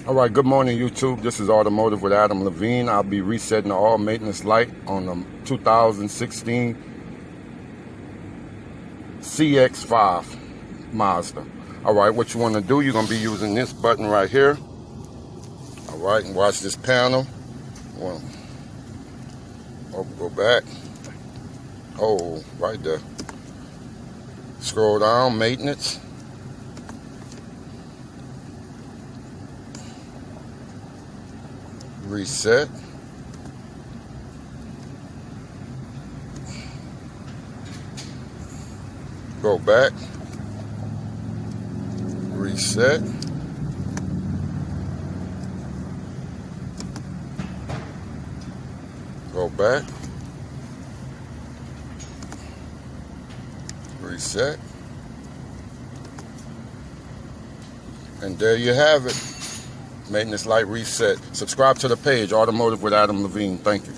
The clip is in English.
All right, good morning, YouTube. This is Automotive with Adam Levine. I'll be resetting the all maintenance light on the 2016 CX-5 Mazda. All right, what you want to do, you're going to be using this button right here. All right, and watch this panel. Well, go back. Oh, right there. Scroll down, maintenance. Reset. Go back. Reset. Go back. Reset. And there you have it. Maintenance light reset. Subscribe to the page, Automotive with Adam Levine. Thank you.